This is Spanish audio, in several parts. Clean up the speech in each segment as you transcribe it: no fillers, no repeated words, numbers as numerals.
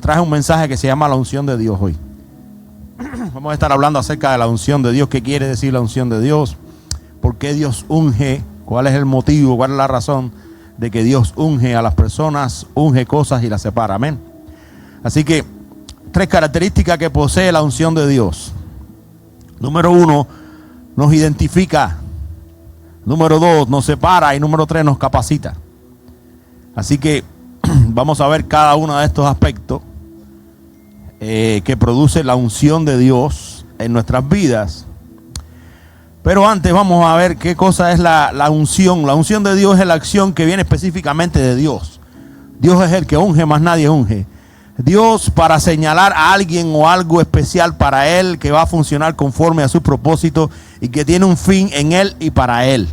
Traje un mensaje que se llama la unción de Dios hoy. Vamos a estar hablando acerca de la unción de Dios. ¿Qué quiere decir la unción de Dios? ¿Por qué Dios unge? ¿Cuál es el motivo? ¿Cuál es la razón de que Dios unge a las personas, unge cosas y las separa? Amén. Así que 3 características que posee la unción de Dios. Número 1, nos identifica. Número 2, nos separa. Y número 3, nos capacita. Así que vamos a ver cada uno de estos aspectos que produce la unción de Dios en nuestras vidas. Pero antes vamos a ver qué cosa es la unción. La unción de Dios es la acción que viene específicamente de Dios. Dios es el que unge, más nadie unge. Dios, para señalar a alguien o algo especial para Él, que va a funcionar conforme a su propósito y que tiene un fin en Él y para Él.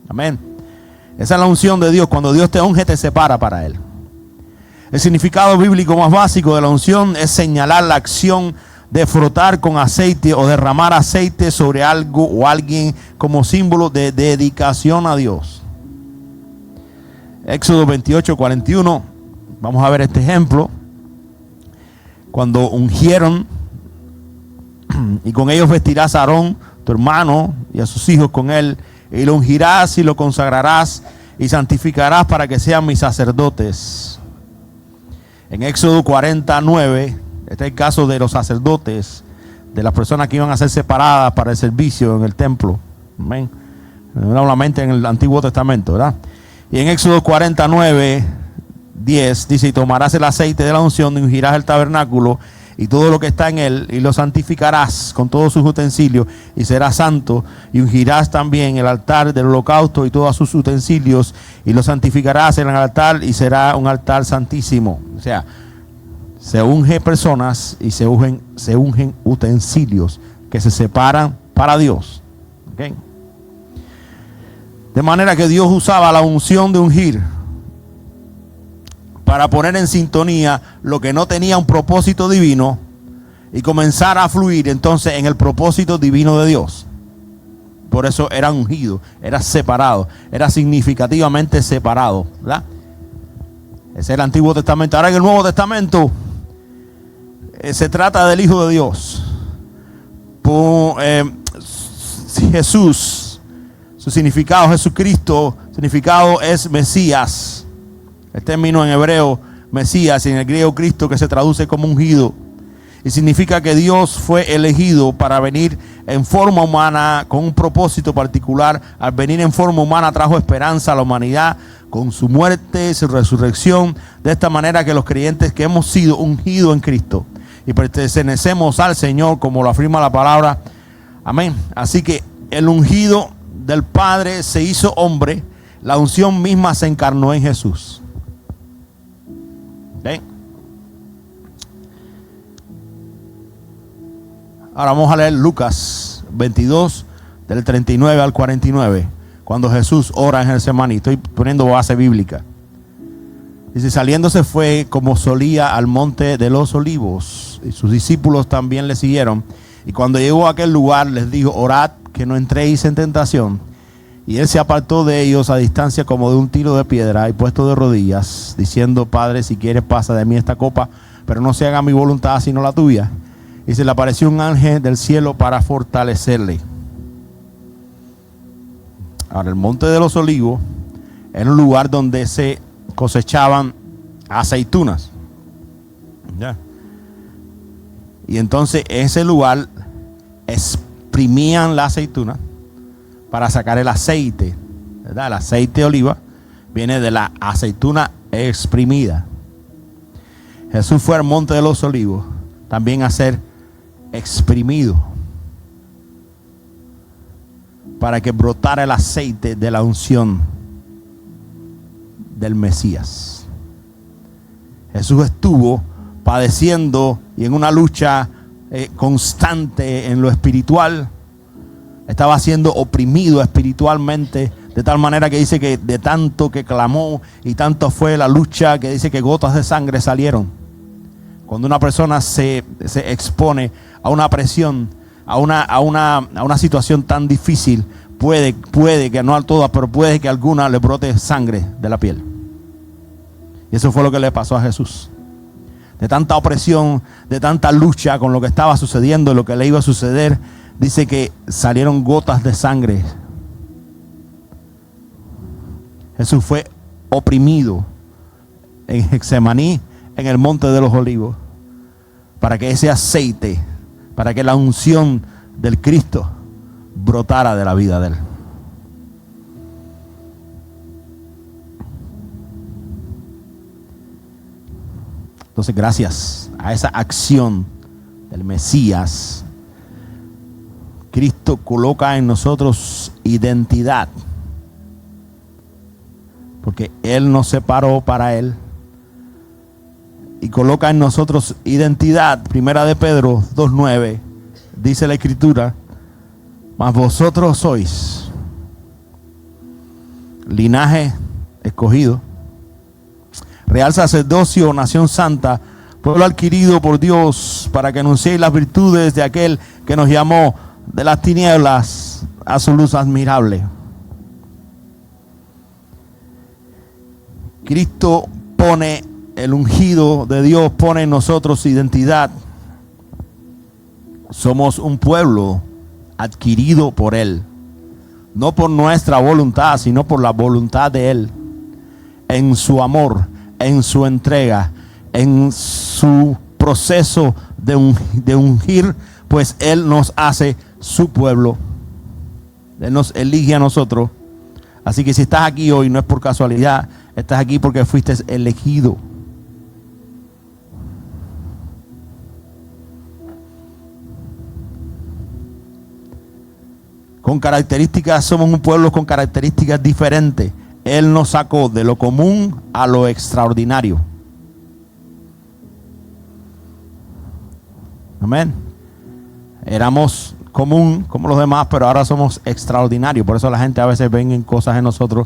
Amén. Esa es la unción de Dios. Cuando Dios te unge, te separa para Él. El significado bíblico más básico de la unción es señalar la acción de frotar con aceite o derramar aceite sobre algo o alguien como símbolo de dedicación a Dios. Éxodo 28:41. Vamos a ver este ejemplo. Cuando ungieron, y con ellos vestirás a Aarón, tu hermano, y a sus hijos con él, y lo ungirás y lo consagrarás y santificarás para que sean mis sacerdotes. En Éxodo 49, este es el caso de los sacerdotes, de las personas que iban a ser separadas para el servicio en el templo. Amén. Normalmente en el Antiguo Testamento, ¿verdad? Y en Éxodo 49, 10 dice: y tomarás el aceite de la unción y ungirás el tabernáculo y todo lo que está en él, y lo santificarás con todos sus utensilios, y será santo. Y ungirás también el altar del holocausto y todos sus utensilios, y lo santificarás en el altar, y será un altar santísimo. O sea, se unge personas y se ungen utensilios que se separan para Dios. ¿Okay? De manera que Dios usaba la unción de ungir para poner en sintonía lo que no tenía un propósito divino y comenzar a fluir entonces en el propósito divino de Dios. Por eso era ungido, era separado, era significativamente separado, ¿verdad? Ese es el Antiguo Testamento. Ahora en el Nuevo Testamento se trata del Hijo de Dios. Jesús, su significado, Jesucristo, significado es Mesías. El término en hebreo, Mesías, y en el griego Cristo, que se traduce como ungido. Y significa que Dios fue elegido para venir en forma humana con un propósito particular. Al venir en forma humana trajo esperanza a la humanidad con su muerte y su resurrección. De esta manera que los creyentes que hemos sido ungidos en Cristo y pertenecemos al Señor, como lo afirma la palabra. Amén. Así que el ungido del Padre se hizo hombre. La unción misma se encarnó en Jesús. ¿Okay? Ahora vamos a leer Lucas 22 del 39 al 49, cuando Jesús ora en Getsemaní. Estoy poniendo base bíblica. Dice: saliéndose fue como solía al monte de los olivos, y sus discípulos también le siguieron. Y cuando llegó a aquel lugar les dijo: orad que no entréis en tentación. Y él se apartó de ellos a distancia como de un tiro de piedra, y puesto de rodillas, diciendo: Padre, si quieres pasa de mí esta copa, pero no se haga mi voluntad sino la tuya. Y se le apareció un ángel del cielo para fortalecerle. Ahora, el monte de los olivos era un lugar donde se cosechaban aceitunas. ¿Ya? Y entonces en ese lugar exprimían la aceituna para sacar el aceite, ¿verdad? El aceite de oliva viene de la aceituna exprimida. Jesús fue al monte de los olivos también a ser exprimido para que brotara el aceite de la unción del Mesías. Jesús estuvo padeciendo y en una lucha constante en lo espiritual. Estaba siendo oprimido espiritualmente, de tal manera que dice que de tanto que clamó y tanto fue la lucha, que dice que gotas de sangre salieron. Cuando una persona se expone a una presión, a una situación tan difícil, puede que no a todas, pero puede que a alguna le brote sangre de la piel. Y eso fue lo que le pasó a Jesús. de tanta opresión, de tanta lucha con lo que estaba sucediendo y lo que le iba a suceder, dice que salieron gotas de sangre. Jesús fue oprimido en Getsemaní, en el monte de los olivos, para que ese aceite, para que la unción del Cristo brotara de la vida de él. Entonces, gracias a esa acción del Mesías, Cristo coloca en nosotros identidad, porque Él nos separó para Él, y coloca en nosotros identidad. Primera de Pedro 2:9 dice la Escritura: mas vosotros sois linaje escogido, real sacerdocio, nación santa, pueblo adquirido por Dios, para que anunciéis las virtudes de aquel que nos llamó de las tinieblas a su luz admirable. Cristo pone, el ungido de Dios pone en nosotros identidad. Somos un pueblo adquirido por Él, no por nuestra voluntad, sino por la voluntad de Él, en su amor, en su entrega, en su proceso de ungir, pues Él nos hace su pueblo. Él nos elige a nosotros. Así que si estás aquí hoy, no es por casualidad, estás aquí porque fuiste elegido. Con características, somos un pueblo con características diferentes. Él nos sacó de lo común a lo extraordinario. Amén. Éramos común como los demás, pero ahora somos extraordinarios. Por eso la gente a veces ven en cosas en nosotros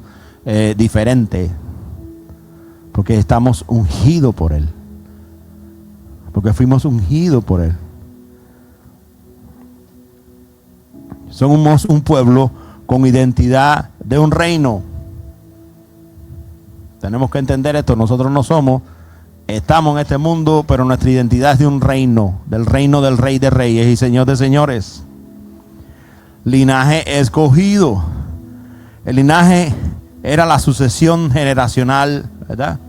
diferentes. Porque estamos ungidos por Él. Porque fuimos ungidos por Él. Somos un pueblo con identidad de un reino. Tenemos que entender esto. Nosotros no somos, estamos en este mundo, pero nuestra identidad es de un reino, del reino del Rey de Reyes y Señor de Señores. Linaje escogido. El linaje era la sucesión generacional, ¿verdad?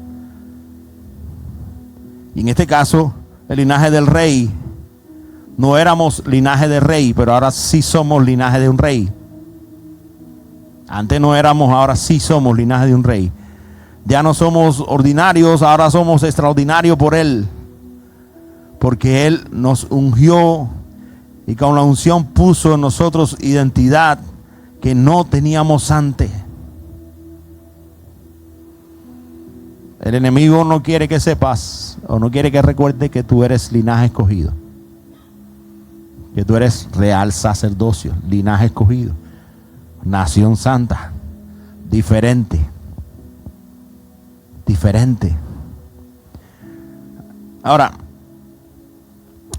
Y en este caso, el linaje del rey. No éramos linaje de rey, pero ahora sí somos linaje de un rey. Antes no éramos, ahora sí somos linaje de un rey. Ya no somos ordinarios, ahora somos extraordinarios por Él. Porque Él nos ungió y con la unción puso en nosotros identidad que no teníamos antes. El enemigo no quiere que sepas o no quiere que recuerdes que tú eres linaje escogido. Que tú eres real sacerdocio, linaje escogido, nación santa, diferente. Ahora,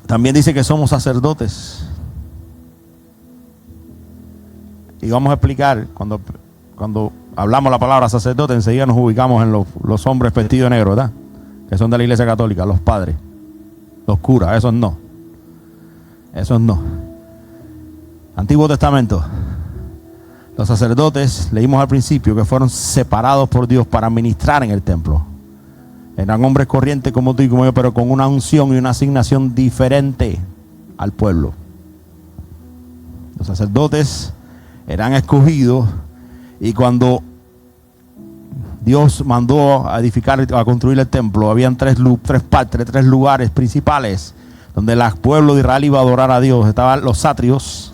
también dice que somos sacerdotes. Y vamos a explicar, cuando hablamos la palabra sacerdote, enseguida nos ubicamos en los hombres vestidos de negro, ¿verdad? Que son de la Iglesia Católica, los padres, los curas, esos no. Esos no. Antiguo Testamento. Los sacerdotes, leímos al principio, que fueron separados por Dios para ministrar en el templo. Eran hombres corrientes como tú y como yo, pero con una unción y una asignación diferente al pueblo. Los sacerdotes eran escogidos, y cuando Dios mandó a edificar, a construir el templo, habían tres lugares principales donde el pueblo de Israel iba a adorar a Dios. Estaban los atrios,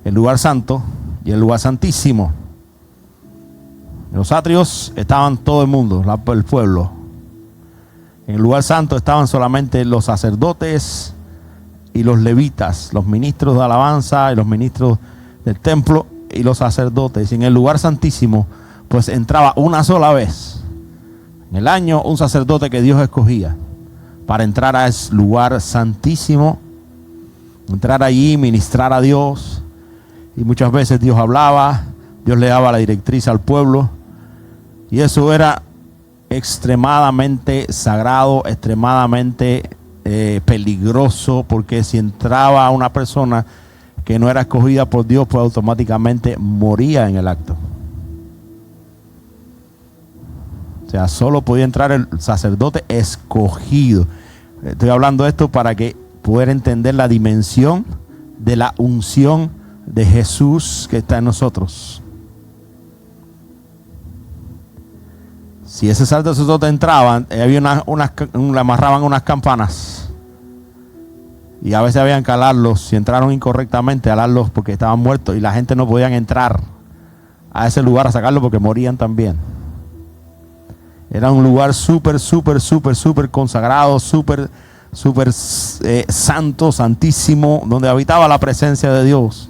el lugar santo y el lugar santísimo. En los atrios estaban todo el mundo, el pueblo. En el lugar santo estaban solamente los sacerdotes y los levitas, los ministros de alabanza y los ministros del templo y los sacerdotes. Y en el lugar santísimo, pues entraba una sola vez en el año un sacerdote que Dios escogía para entrar a ese lugar santísimo, entrar allí, ministrar a Dios. Y muchas veces Dios hablaba, Dios le daba la directriz al pueblo. Y eso era extremadamente sagrado, extremadamente peligroso, porque si entraba una persona que no era escogida por Dios, pues automáticamente moría en el acto. O sea, solo podía entrar el sacerdote escogido. Estoy hablando de esto para que poder entender la dimensión de la unción de Jesús que está en nosotros. Si ese sacerdote entraba, había le amarraban unas campanas y a veces habían que alarlos. Si entraron incorrectamente, alarlos porque estaban muertos y la gente no podían entrar a ese lugar a sacarlo porque morían también. Era un lugar súper consagrado, súper santo, santísimo, donde habitaba la presencia de Dios.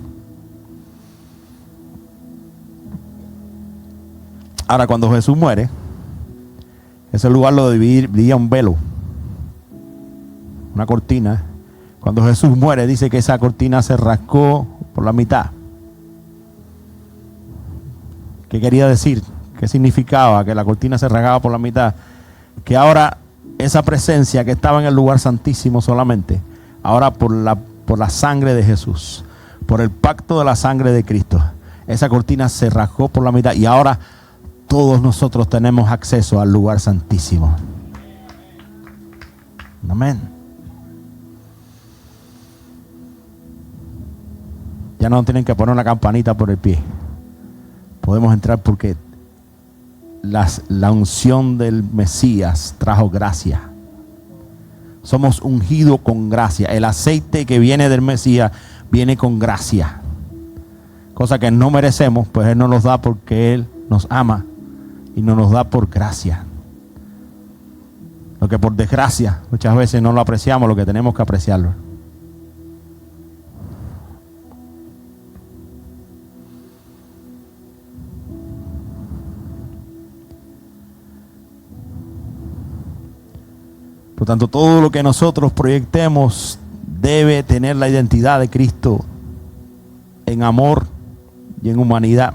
Ahora, cuando Jesús muere, ese lugar lo dividía un velo, una cortina. Cuando Jesús muere, dice que esa cortina se rascó por la mitad. ¿Qué quería decir? ¿Qué significaba que la cortina se rasgaba por la mitad? Que ahora esa presencia que estaba en el lugar santísimo solamente, ahora por la sangre de Jesús, por el pacto de la sangre de Cristo, esa cortina se rasgó por la mitad y ahora todos nosotros tenemos acceso al lugar santísimo. Amén. Ya no tienen que poner una campanita por el pie. Podemos entrar porque la unción del Mesías trajo gracia. Somos ungidos con gracia. El aceite que viene del Mesías viene con gracia. Cosa que no merecemos, pues Él nos los da porque Él nos ama y nos da por gracia. Lo que por desgracia muchas veces no lo apreciamos, lo que tenemos que apreciarlo. Por tanto, todo lo que nosotros proyectemos debe tener la identidad de Cristo en amor y en humanidad.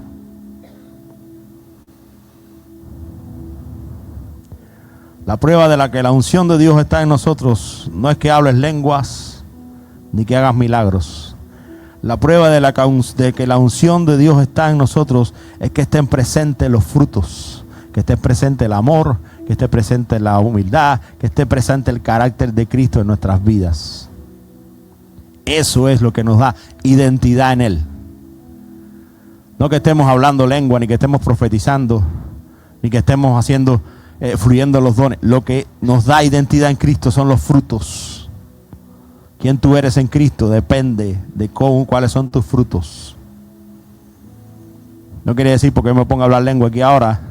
La prueba de la que la unción de Dios está en nosotros no es que hables lenguas ni que hagas milagros. La prueba de que la unción de Dios está en nosotros es que estén presentes los frutos, que esté presente el amor, que esté presente la humildad, que esté presente el carácter de Cristo en nuestras vidas. Eso es lo que nos da identidad en Él. No que estemos hablando lengua, ni que estemos profetizando, ni que estemos haciendo fluyendo los dones. Lo que nos da identidad en Cristo son los frutos. Quién tú eres en Cristo depende de cuáles son tus frutos. No quiere decir porque me ponga a hablar lengua aquí ahora,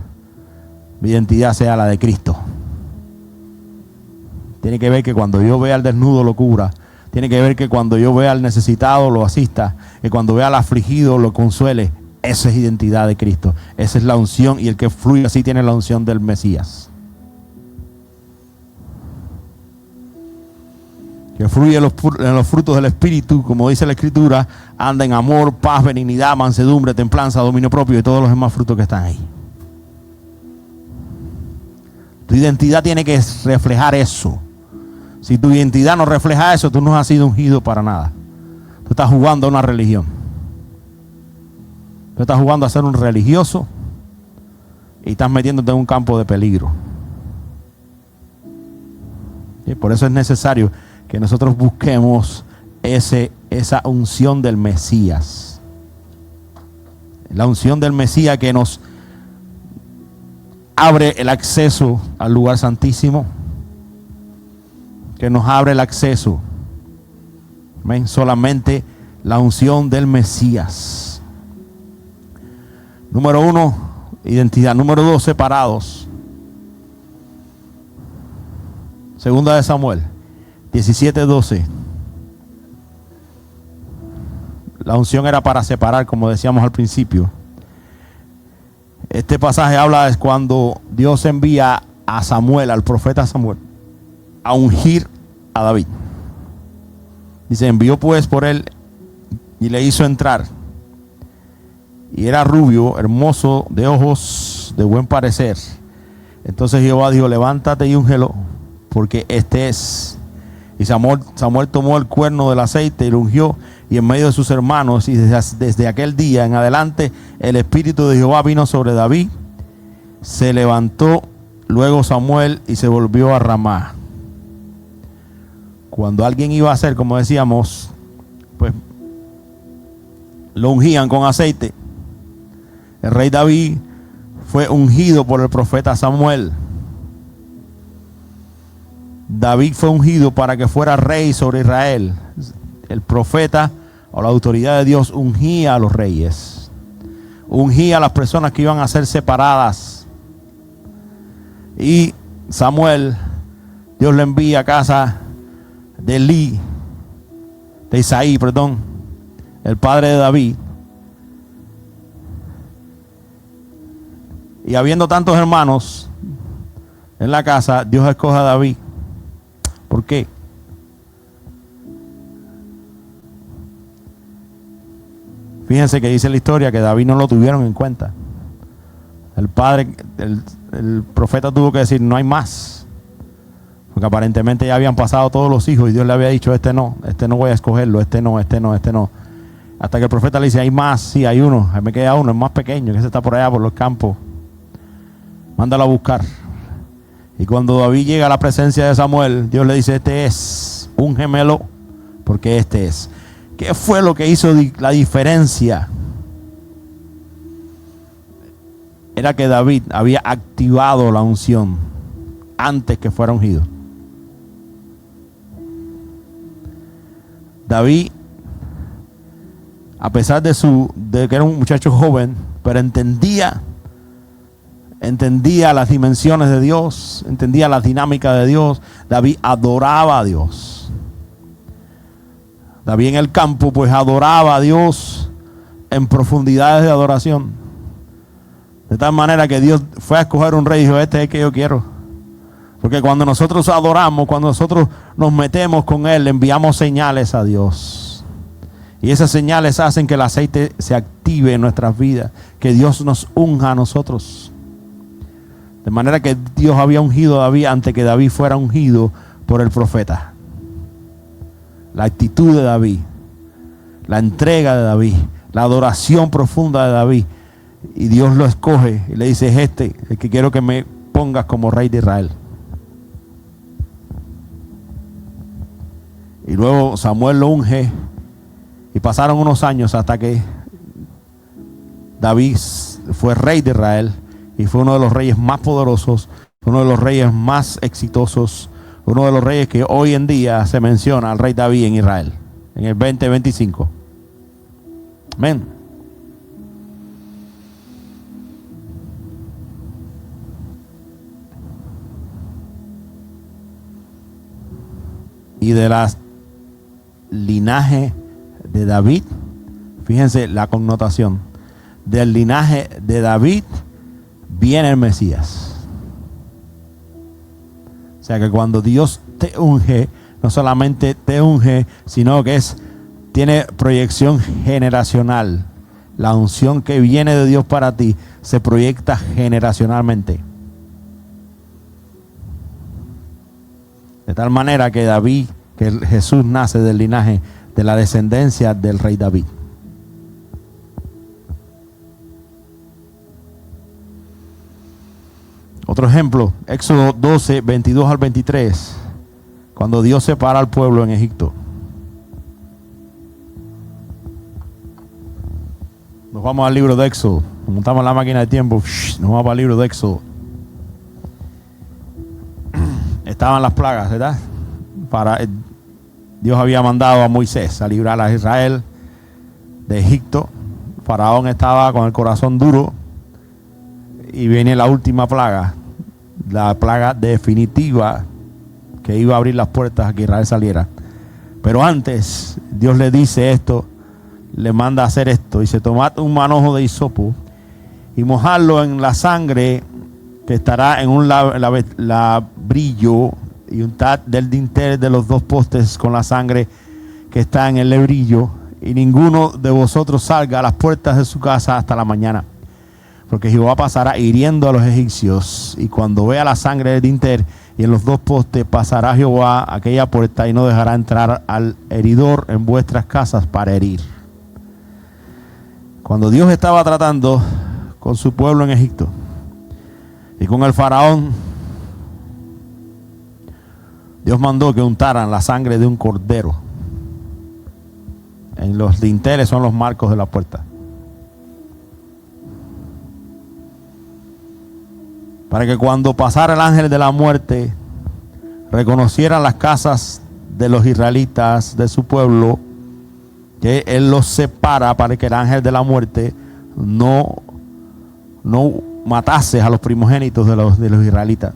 mi identidad sea la de Cristo. Tiene que ver que cuando yo vea al desnudo lo cubra. Tiene que ver que cuando yo vea al necesitado lo asista. Que cuando vea al afligido lo consuele. Esa es identidad de Cristo. Esa es la unción, y el que fluye así tiene la unción del Mesías. Que fluye en los frutos del Espíritu, como dice la Escritura, anda en amor, paz, benignidad, mansedumbre, templanza, dominio propio y todos los demás frutos que están ahí. Tu identidad tiene que reflejar eso. Si tu identidad no refleja eso, tú no has sido ungido para nada. Tú estás jugando a una religión. Tú estás jugando a ser un religioso y estás metiéndote en un campo de peligro. Y por eso es necesario que nosotros busquemos esa unción del Mesías. La unción del Mesías que nos abre el acceso al lugar santísimo, que nos abre el acceso. Amén. Solamente la unción del Mesías. Número 1, identidad. Número 2, separados. Segunda de Samuel 17:12. La unción era para separar, como decíamos al principio. Este pasaje habla de cuando Dios envía a Samuel, al profeta Samuel, a ungir a David. Dice, envió pues por él y le hizo entrar. Y era rubio, hermoso, de ojos, de buen parecer. Entonces Jehová dijo, levántate y úngelo, porque este es. Y Samuel tomó el cuerno del aceite y lo ungió, y en medio de sus hermanos, y desde aquel día en adelante, el Espíritu de Jehová vino sobre David. Se levantó luego Samuel y se volvió a Ramá. Cuando alguien iba a hacer, como decíamos, pues lo ungían con aceite. El rey David fue ungido por el profeta Samuel. David fue ungido para que fuera rey sobre Israel. El profeta o la autoridad de Dios ungía a los reyes, ungía a las personas que iban a ser separadas. Y Samuel, Dios le envía a casa de Isaí, el padre de David. Y habiendo tantos hermanos en la casa, Dios escoge a David. ¿Por qué? Fíjense que dice la historia que David no lo tuvieron en cuenta. El profeta tuvo que decir, no hay más. Porque aparentemente ya habían pasado todos los hijos y Dios le había dicho, este no voy a escogerlo, este no. Hasta que el profeta le dice, hay más, sí, hay uno, me queda uno, es más pequeño, que ese está por allá por los campos. Mándalo a buscar. Y cuando David llega a la presencia de Samuel, Dios le dice, este es, úngemelo, porque este es. ¿Qué fue lo que hizo la diferencia? Era que David había activado la unción antes que fuera ungido. David, a pesar de que era un muchacho joven, pero entendía las dimensiones de Dios, entendía la dinámica de Dios. David adoraba a Dios. David en el campo pues adoraba a Dios en profundidades de adoración. De tal manera que Dios fue a escoger un rey y dijo, este es el que yo quiero. Porque cuando nosotros adoramos, cuando nosotros nos metemos con Él, le enviamos señales a Dios. Y esas señales hacen que el aceite se active en nuestras vidas, que Dios nos unja a nosotros. De manera que Dios había ungido a David antes que David fuera ungido por el profeta. La actitud de David, la entrega de David, la adoración profunda de David. Y Dios lo escoge y le dice, es este el que quiero que me pongas como rey de Israel. Y luego Samuel lo unge y pasaron unos años hasta que David fue rey de Israel y fue uno de los reyes más poderosos, uno de los reyes más exitosos, uno de los reyes que hoy en día se menciona al rey David en Israel, en el 2025. Amén. Y de las linaje de David, fíjense la connotación, del linaje de David viene el Mesías. O sea que cuando Dios te unge, no solamente te unge, sino que tiene proyección generacional. La unción que viene de Dios para ti se proyecta generacionalmente. De tal manera que Jesús nace del linaje, de la descendencia del rey David. Otro ejemplo, Éxodo 12, 22 al 23, cuando Dios separa al pueblo en Egipto. Nos vamos al libro de Éxodo, nos montamos la máquina de tiempo, nos vamos al libro de Éxodo. Estaban las plagas, ¿verdad? Dios había mandado a Moisés a librar a Israel de Egipto. Faraón estaba con el corazón duro y viene la última plaga, la plaga definitiva que iba a abrir las puertas a que Israel saliera. Pero antes Dios le dice esto, le manda a hacer esto. Dice, tomad un manojo de hisopo y mojadlo en la sangre que estará en un labrillo, y untad del dintel de los dos postes con la sangre que está en el lebrillo, y ninguno de vosotros salga a las puertas de su casa hasta la mañana. Porque Jehová pasará hiriendo a los egipcios, y cuando vea la sangre del dintel y en los dos postes, pasará Jehová aquella puerta y no dejará entrar al heridor en vuestras casas para herir. Cuando Dios estaba tratando con su pueblo en Egipto y con el faraón, Dios mandó que untaran la sangre de un cordero. En los dinteles son los marcos de la puerta, para que cuando pasara el ángel de la muerte reconocieran las casas de los israelitas de su pueblo, que él los separa para que el ángel de la muerte no matase a los primogénitos de los israelitas.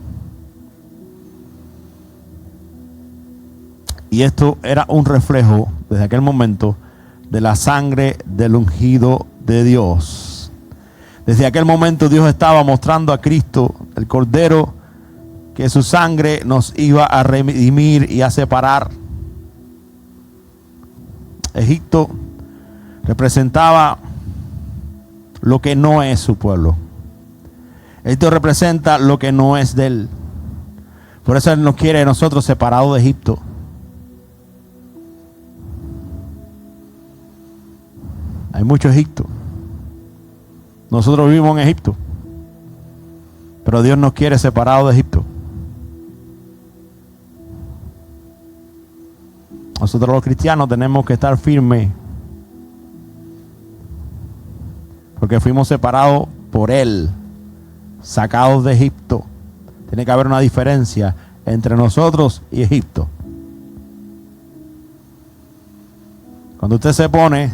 Y esto era un reflejo desde aquel momento de la sangre del ungido de Dios. Desde aquel momento Dios estaba mostrando a Cristo, el Cordero, que su sangre nos iba a redimir y a separar. Egipto representaba lo que no es su pueblo. Egipto representa lo que no es de él. Por eso Él nos quiere a nosotros separados de Egipto. Hay mucho Egipto. Nosotros vivimos en Egipto, pero Dios nos quiere separados de Egipto. Nosotros los cristianos tenemos que estar firmes, porque fuimos separados por Él, sacados de Egipto. Tiene que haber una diferencia entre nosotros y Egipto. Cuando usted se pone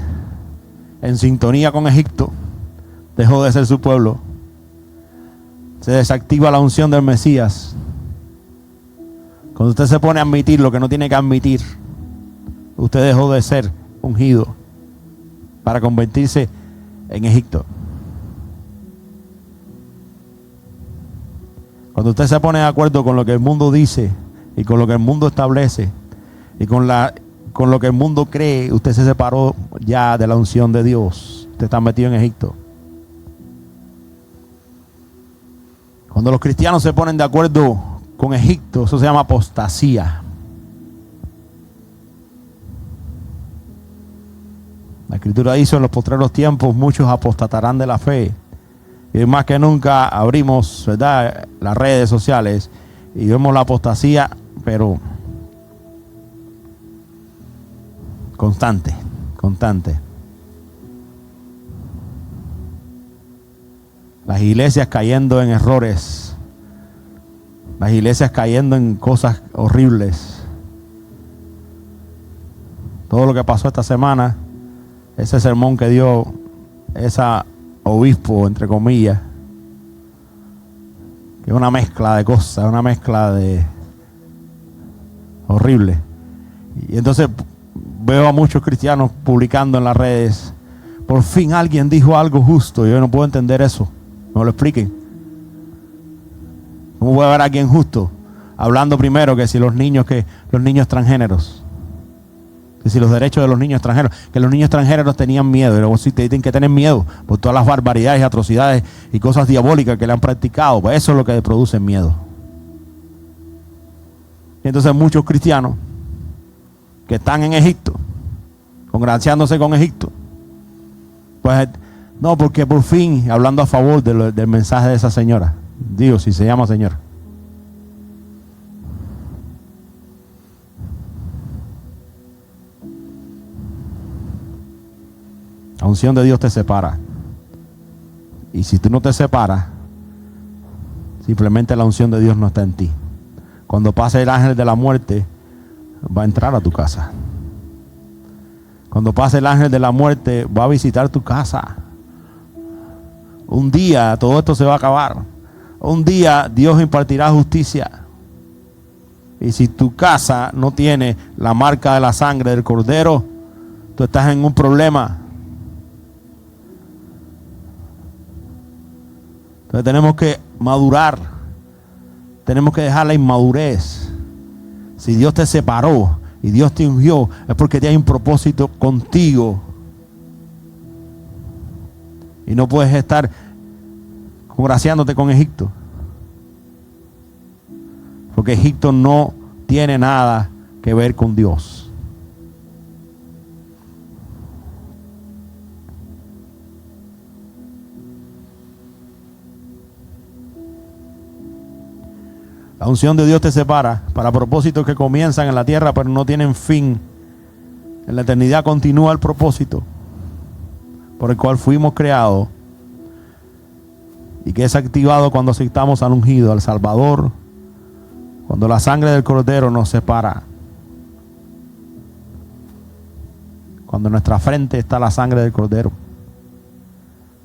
en sintonía con Egipto, dejó de ser su pueblo. Se desactiva la unción del Mesías. Cuando usted se pone a admitir lo que no tiene que admitir, usted dejó de ser ungido para convertirse en Egipto. Cuando usted se pone de acuerdo con lo que el mundo dice y con lo que el mundo establece y con lo que el mundo cree, usted se separó ya de la unción de Dios. Usted está metido en Egipto. Cuando los cristianos se ponen de acuerdo con Egipto, eso se llama apostasía. La Escritura dice: en los postreros tiempos muchos apostatarán de la fe. Y más que nunca abrimos, ¿verdad?, las redes sociales y vemos la apostasía, pero constante. Las iglesias cayendo en errores. Las iglesias cayendo en cosas horribles. Todo lo que pasó esta semana, ese sermón que dio esa obispo, entre comillas, que es una mezcla de cosas, una mezcla de horrible. Y entonces veo a muchos cristianos publicando en las redes: por fin alguien dijo algo justo. Yo no puedo entender eso. Me lo expliquen. ¿Cómo puede haber alguien justo hablando primero que si los niños transgéneros, que si los derechos de los niños extranjeros, que los niños extranjeros tenían miedo, y luego sí tienen que tener miedo por todas las barbaridades, atrocidades y cosas diabólicas que le han practicado? Pues eso es lo que produce miedo. Y entonces muchos cristianos que están en Egipto, congraciándose con Egipto, pues no, porque por fin, hablando a favor del mensaje de esa señora, digo, si se llama señora, la unción de Dios te separa. Y si tú no te separas, simplemente la unción de Dios no está en ti. Cuando pase el ángel de la muerte, va a entrar a tu casa. Cuando pase el ángel de la muerte, va a visitar tu casa. Un día todo esto se va a acabar. Un día Dios impartirá justicia. Y si tu casa no tiene la marca de la sangre del Cordero, tú estás en un problema. Entonces tenemos que madurar. Tenemos que dejar la inmadurez. Si Dios te separó y Dios te ungió, es porque hay un propósito contigo. Y no puedes estar congraciándote con Egipto. Porque Egipto no tiene nada que ver con Dios. La unción de Dios te separa para propósitos que comienzan en la tierra pero no tienen fin. En la eternidad continúa el propósito por el cual fuimos creados y que es activado cuando aceptamos al ungido, al Salvador, cuando la sangre del Cordero nos separa. Cuando en nuestra frente está la sangre del Cordero.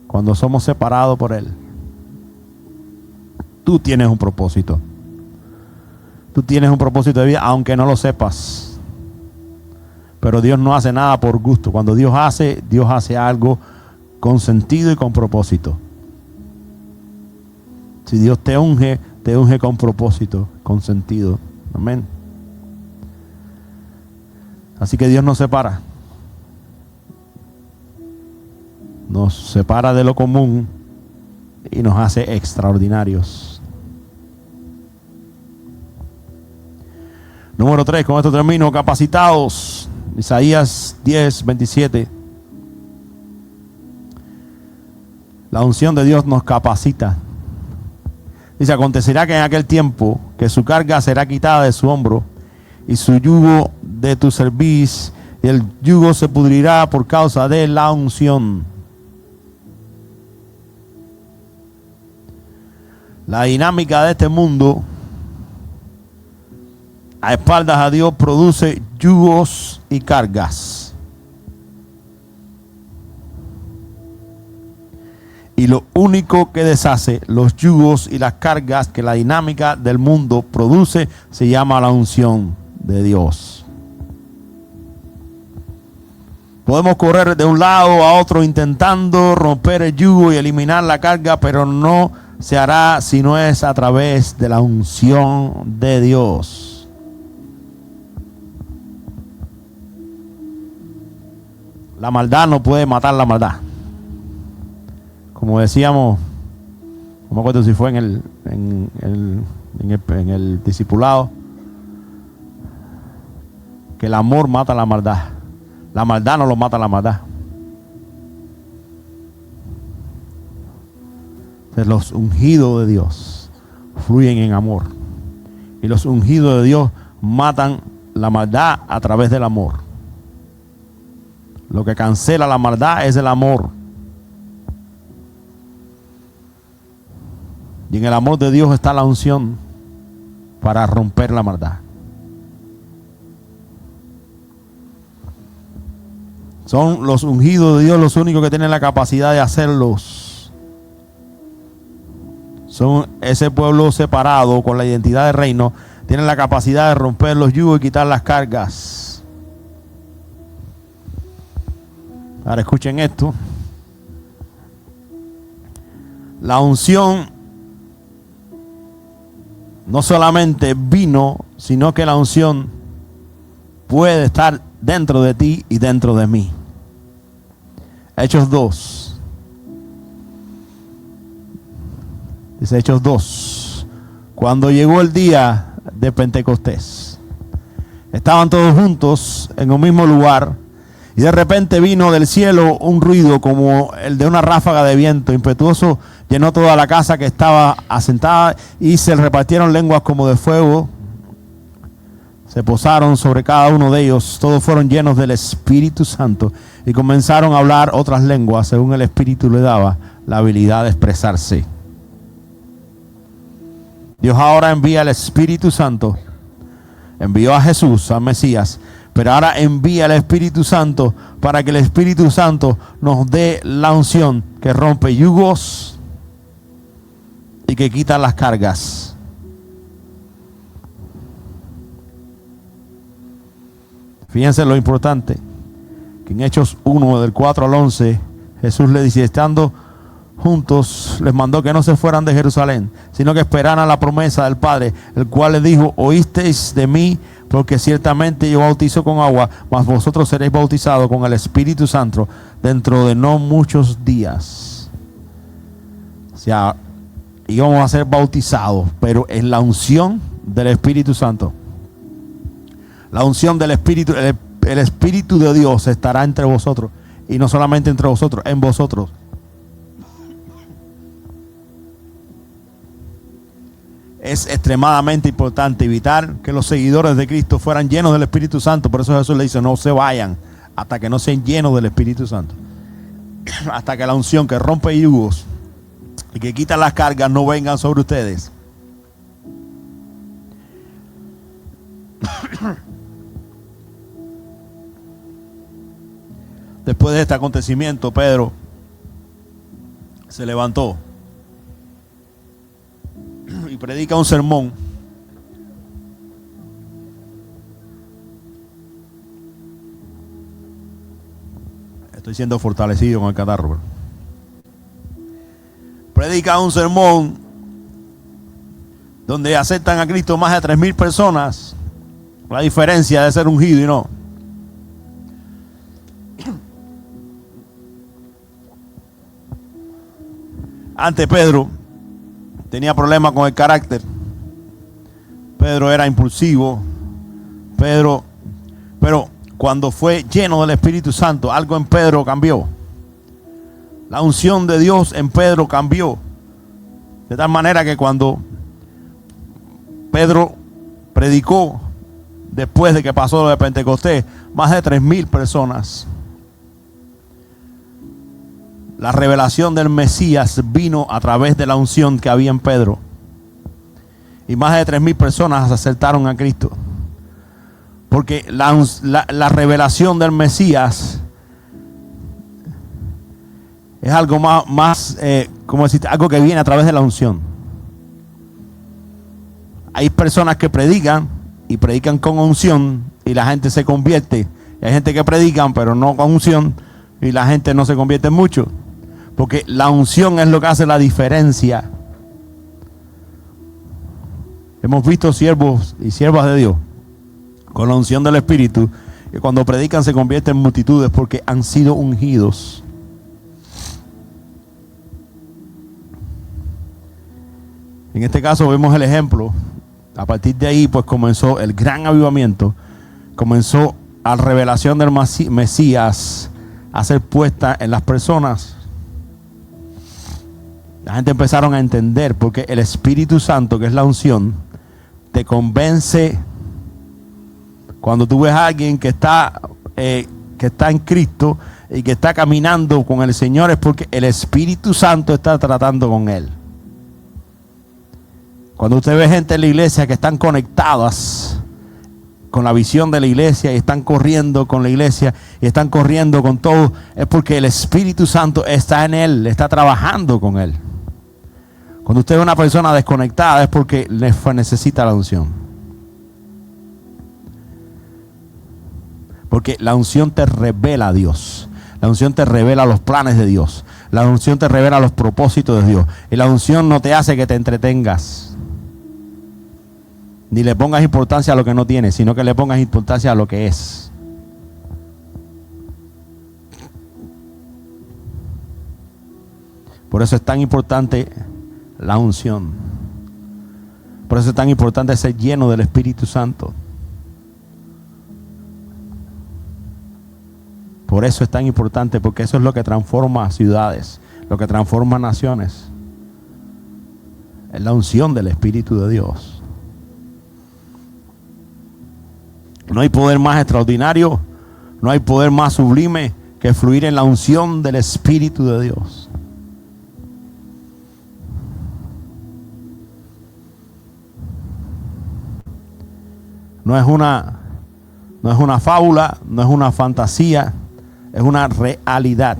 Cuando somos separados por Él. Tú tienes un propósito. Tú tienes un propósito de vida, aunque no lo sepas. Pero Dios no hace nada por gusto. Cuando Dios hace algo con sentido y con propósito. Si Dios te unge con propósito, con sentido. Amén. Así que Dios nos separa. Nos separa de lo común y nos hace extraordinarios. Número 3, con esto termino. Capacitados. Isaías 10, 27. La unción de Dios nos capacita. Dice: acontecerá que en aquel tiempo que su carga será quitada de su hombro y su yugo de tu cerviz, y el yugo se pudrirá por causa de la unción. La dinámica de este mundo a espaldas a Dios produce yugos y cargas. Y lo único que deshace los yugos y las cargas que la dinámica del mundo produce se llama la unción de Dios. Podemos correr de un lado a otro intentando romper el yugo y eliminar la carga, pero no se hará si no es a través de la unción de Dios. La maldad no puede matar la maldad. Como decíamos, no me acuerdo si fue en el discipulado, que el amor mata la maldad. La maldad no lo mata la maldad. Entonces, los ungidos de Dios fluyen en amor. Y los ungidos de Dios matan la maldad a través del amor. Lo que cancela la maldad es el amor. Y en el amor de Dios está la unción para romper la maldad. Son los ungidos de Dios los únicos que tienen la capacidad de hacerlos. Son ese pueblo separado con la identidad de reino. Tienen la capacidad de romper los yugos y quitar las cargas. Ahora escuchen esto. La unción no solamente vino, sino que la unción puede estar dentro de ti y dentro de mí. Hechos 2. Dice Hechos 2. Cuando llegó el día de Pentecostés, estaban todos juntos en un mismo lugar. Y de repente vino del cielo un ruido como el de una ráfaga de viento impetuoso, llenó toda la casa que estaba asentada, y se repartieron lenguas como de fuego, se posaron sobre cada uno de ellos. Todos fueron llenos del Espíritu Santo y comenzaron a hablar otras lenguas según el Espíritu le daba la habilidad de expresarse. Dios ahora envía el Espíritu Santo, envió a Jesús, al Mesías, pero ahora envía el Espíritu Santo para que el Espíritu Santo nos dé la unción que rompe yugos y que quita las cargas. Fíjense lo importante, que en Hechos 1, del 4 al 11, Jesús le dice: estando juntos, les mandó que no se fueran de Jerusalén, sino que esperaran la promesa del Padre, el cual les dijo: oísteis de mí, porque ciertamente yo bautizo con agua, mas vosotros seréis bautizados con el Espíritu Santo dentro de no muchos días. O sea, y vamos a ser bautizados, pero en la unción del Espíritu Santo. La unción del Espíritu, el Espíritu de Dios estará entre vosotros, y no solamente entre vosotros, en vosotros. Es extremadamente importante evitar que los seguidores de Cristo fueran llenos del Espíritu Santo. Por eso Jesús le dice: no se vayan hasta que no sean llenos del Espíritu Santo. Hasta que la unción que rompe yugos y que quita las cargas no vengan sobre ustedes. Después de este acontecimiento, Pedro se levantó y predica un sermón. Estoy siendo fortalecido con el catarro. Predica un sermón donde aceptan a Cristo más de 3,000 personas. La diferencia de ser ungido y no. Antes Pedro tenía problemas con el carácter. Pedro era impulsivo. Pero cuando fue lleno del Espíritu Santo, algo en Pedro cambió. La unción de Dios en Pedro cambió. De tal manera que cuando Pedro predicó, después de que pasó lo de Pentecostés, más de 3,000 personas. La revelación del Mesías vino a través de la unción que había en Pedro. Y más de 3,000 personas aceptaron a Cristo. Porque la revelación del Mesías es algo más como decir, algo que viene a través de la unción. Hay personas que predican y predican con unción y la gente se convierte. Y hay gente que predican pero no con unción y la gente no se convierte mucho. Porque la unción es lo que hace la diferencia. Hemos visto siervos y siervas de Dios con la unción del Espíritu que cuando predican se convierten en multitudes porque han sido ungidos. En este caso vemos el ejemplo. A partir de ahí pues comenzó el gran avivamiento. Comenzó la revelación del Mesías a ser puesta en las personas. La gente empezaron a entender porque el Espíritu Santo, que es la unción, te convence. Cuando tú ves a alguien que está en Cristo y que está caminando con el Señor, es porque el Espíritu Santo está tratando con él. Cuando usted ve gente en la iglesia que están conectadas con la visión de la iglesia y están corriendo con la iglesia y están corriendo con todo, es porque el Espíritu Santo está en él, está trabajando con él. Cuando usted ve a una persona desconectada es porque necesita la unción. Porque la unción te revela a Dios. La unción te revela los planes de Dios. La unción te revela los propósitos de Dios. Y la unción no te hace que te entretengas. Ni le pongas importancia a lo que no tienes, sino que le pongas importancia a lo que es. Por eso es tan importante la unción. Por eso es tan importante ser lleno del Espíritu Santo. Por eso es tan importante, porque eso es lo que transforma ciudades, lo que transforma naciones. Es la unción del Espíritu de Dios. No hay poder más extraordinario, no hay poder más sublime que fluir en la unción del Espíritu de Dios. No es una fábula, no es una fantasía. Es una realidad.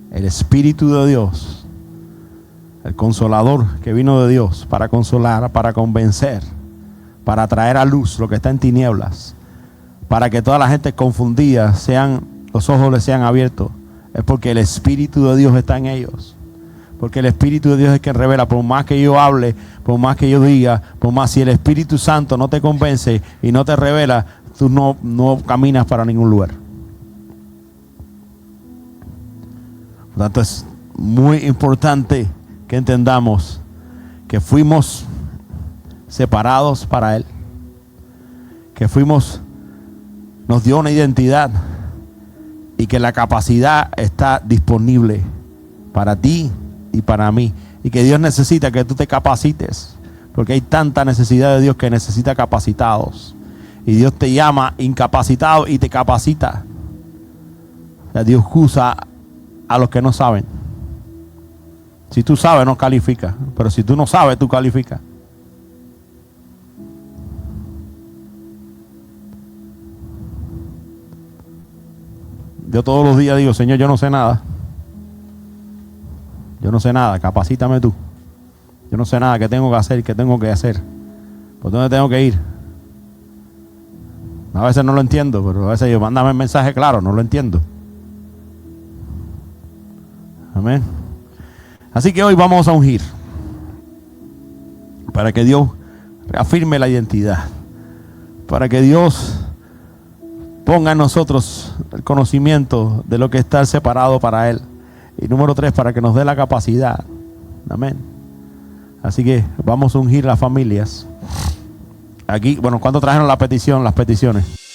El Espíritu de Dios, el Consolador que vino de Dios para consolar, para convencer, para traer a luz lo que está en tinieblas, para que toda la gente confundida los ojos les sean abiertos, es porque el Espíritu de Dios está en ellos. Porque el Espíritu de Dios es quien revela. Por más que yo hable, por más que yo diga, por más, si el Espíritu Santo no te convence y no te revela, tú no caminas para ningún lugar. Por tanto, es muy importante que entendamos que fuimos separados para Él, que nos dio una identidad y que la capacidad está disponible para ti y para mí, y que Dios necesita que tú te capacites, porque hay tanta necesidad de Dios que necesita capacitados, y Dios te llama incapacitado y te capacita. O sea, Dios usa a los que no saben. Si tú sabes, no calificas, pero si tú no sabes, tú calificas. Yo todos los días digo: Señor, yo no sé nada. Yo no sé nada, capacítame tú. Yo no sé nada, qué tengo que hacer, qué tengo que hacer, por dónde tengo que ir. A veces no lo entiendo, pero a veces yo, mándame el mensaje claro, no lo entiendo. Amén. Así que hoy vamos a ungir para que Dios reafirme la identidad, para que Dios ponga en nosotros el conocimiento de lo que es estar separado para Él. Y número 3, para que nos dé la capacidad. Amén. Así que vamos a ungir las familias. Aquí, bueno, ¿cuánto trajeron la petición, las peticiones?